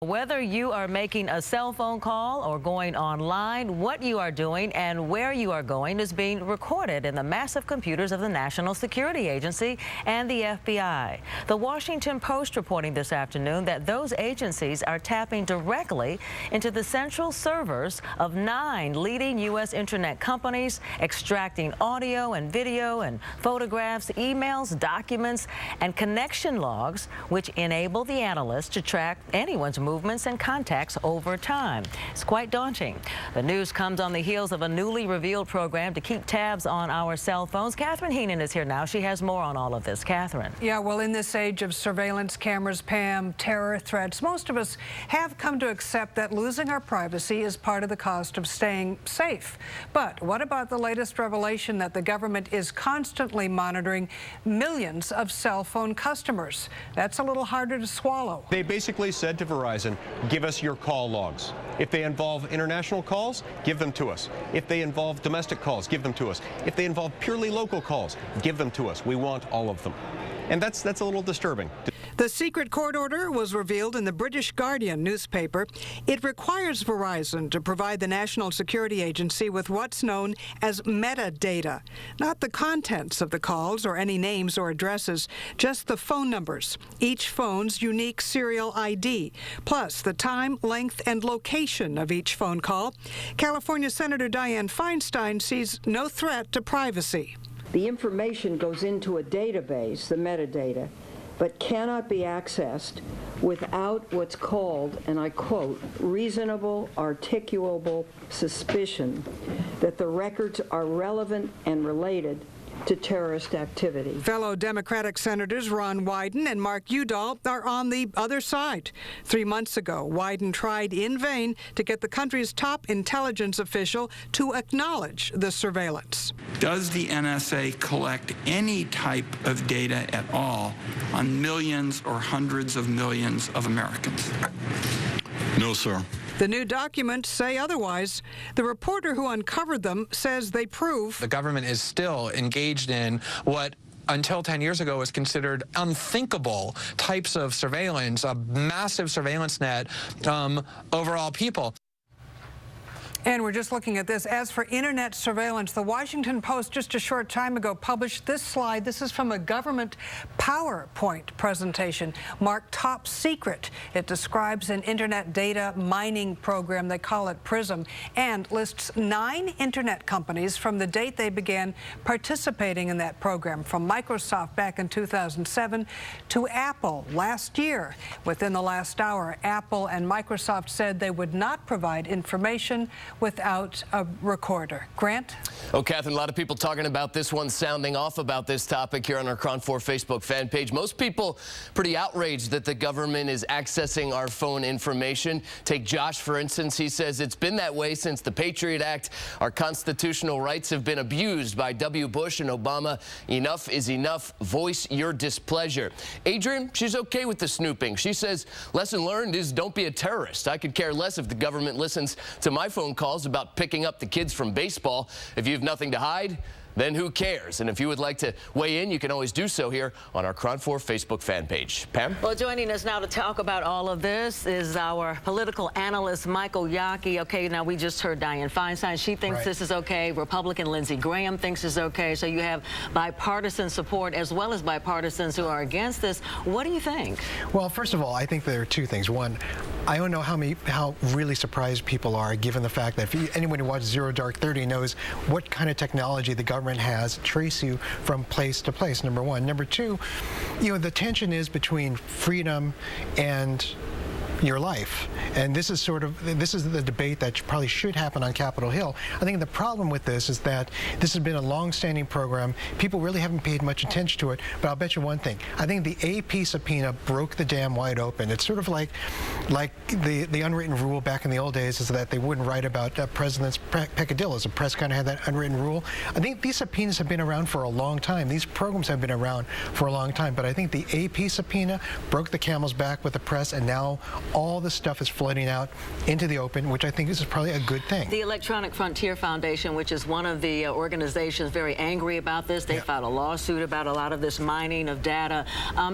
Whether you are making a cell phone call or going online, what you are doing and where you are going is being recorded in the massive computers of the National Security Agency and the FBI. The Washington Post reporting this afternoon that those agencies are tapping directly into the central servers of 9 leading U.S. internet companies, extracting audio and video and photographs, emails, documents, and connection logs, which enable the analysts to track anyone's movements and contacts over time. It's quite daunting. The news comes on the heels of a newly revealed program to keep tabs on our cell phones. Catherine Heenan is here now. She has more on all of this. Catherine. Yeah, well, in this age of surveillance cameras, Pam, terror threats, most of us have come to accept that losing our privacy is part of the cost of staying safe. But what about the latest revelation that the government is constantly monitoring millions of cell phone customers? That's a little harder to swallow. They basically said to Verizon, give us your call logs. If they involve international calls, give them to us. If they involve domestic calls, give them to us. If they involve purely local calls, give them to us. We want all of them. And that's a little disturbing. The secret court order was revealed in the British Guardian newspaper. It requires Verizon to provide the National Security Agency with what's known as metadata, not the contents of the calls or any names or addresses, just the phone numbers, each phone's unique serial ID, plus the time, length, and location of each phone call. California Senator Dianne Feinstein sees no threat to privacy. The information goes into a database, the metadata, but cannot be accessed without what's called, and I quote, reasonable, articulable suspicion that the records are relevant and related to terrorist activity. Fellow Democratic Senators Ron Wyden and Mark Udall are on the other side. 3 months ago, Wyden tried in vain to get the country's top intelligence official to acknowledge the surveillance. Does the NSA collect any type of data at all on millions or hundreds of millions of Americans? No, sir. The new documents say otherwise. The reporter who uncovered them says they prove the government is still engaged in what until 10 years ago was considered unthinkable types of surveillance, a massive surveillance net over all people. And we're just looking at this. As for internet surveillance, the Washington Post just a short time ago published this slide. This is from a government PowerPoint presentation marked top secret. It describes an internet data mining program. They call it Prism, and lists 9 internet companies from the date they began participating in that program, from Microsoft back in 2007 to Apple last year. Within the last hour, Apple and Microsoft said they would not provide information without a recorder. Grant? Oh, Catherine, a lot of people talking about this one, sounding off about this topic here on our KRON 4 Facebook fan page. Most people pretty outraged that the government is accessing our phone information. Take Josh, for instance. He says it's been that way since the Patriot Act. Our constitutional rights have been abused by W. Bush and Obama. Enough is enough. Voice your displeasure. Adrian, she's okay with the snooping. She says, lesson learned is don't be a terrorist. I could care less if the government listens to my phone calls about picking up the kids from baseball. If you have nothing to hide, then who cares? And if you would like to weigh in, you can always do so here on our KRON 4 Facebook fan page. Pam? Well, joining us now to talk about all of this is our political analyst, Michael Yaki. Okay, now we just heard Dianne Feinstein. She thinks this is okay. Republican Lindsey Graham thinks it's okay. So you have bipartisan support as well as bipartisans who are against this. What do you think? Well, first of all, I think there are 2 things. One, I don't know how really surprised people are given the fact that anyone who watches Zero Dark 30 knows what kind of technology the government has to trace you from place to place, number one. Number two, the tension is between freedom and your life. And this is the debate that probably should happen on Capitol Hill. I think the problem with this is that this has been a long-standing program. People really haven't paid much attention to it, but I'll bet you one thing. I think the AP subpoena broke the dam wide open. It's sort of like the unwritten rule back in the old days is that they wouldn't write about presidents' peccadillos. The press kind of had that unwritten rule. I think these subpoenas have been around for a long time. These programs have been around for a long time, but I think the AP subpoena broke the camel's back with the press, and now all this stuff is flooding out into the open, which I think is probably a good thing. The Electronic Frontier Foundation, which is one of the organizations very angry about this, they filed a lawsuit about a lot of this mining of data.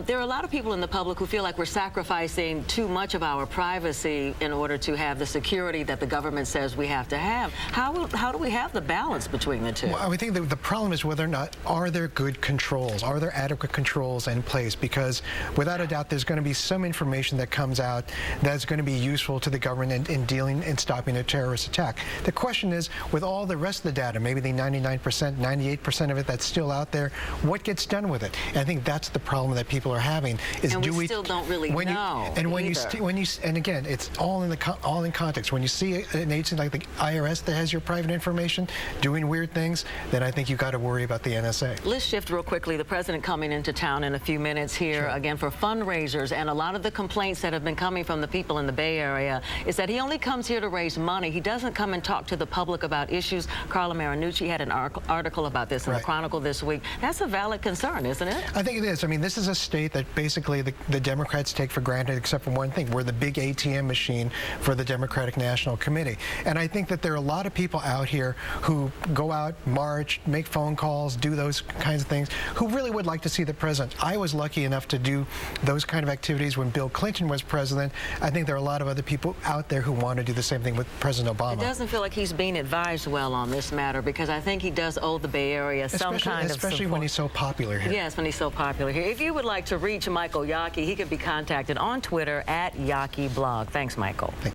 There are a lot of people in the public who feel like we're sacrificing too much of our privacy in order to have the security that the government says we have to have. How do we have the balance between the two? Well, I think the problem is whether or not are there good controls, are there adequate controls in place, because without a doubt there's going to be some information that comes out that's going to be useful to the government in dealing and stopping a terrorist attack. The question is, with all the rest of the data, maybe the 99%, 98% of it that's still out there, what gets done with it? And I think that's the problem that people are having. Is and do we still don't really know. And again, it's all in context. When you see an agency like the IRS that has your private information doing weird things, then I think you've got to worry about the NSA. Let's shift real quickly. The president coming into town in a few minutes here again for fundraisers, and a lot of the complaints that have been coming from the people in the Bay Area is that he only comes here to raise money. He doesn't come and talk to the public about issues. Carla Marinucci had an article about this in the Chronicle this week. That's a valid concern, isn't it? I think it is. I mean, this is a state that basically the Democrats take for granted, except for one thing. We're the big ATM machine for the Democratic National Committee. And I think that there are a lot of people out here who go out, march, make phone calls, do those kinds of things, who really would like to see the president. I was lucky enough to do those kind of activities when Bill Clinton was president. I think there are a lot of other people out there who want to do the same thing with President Obama. It doesn't feel like he's being advised well on this matter, because I think he does owe the Bay Area some kind of support. Especially when he's so popular here. Yes, when he's so popular here. If you would like to reach Michael Yaki, he can be contacted on Twitter at YakiBlog. Thanks, Michael.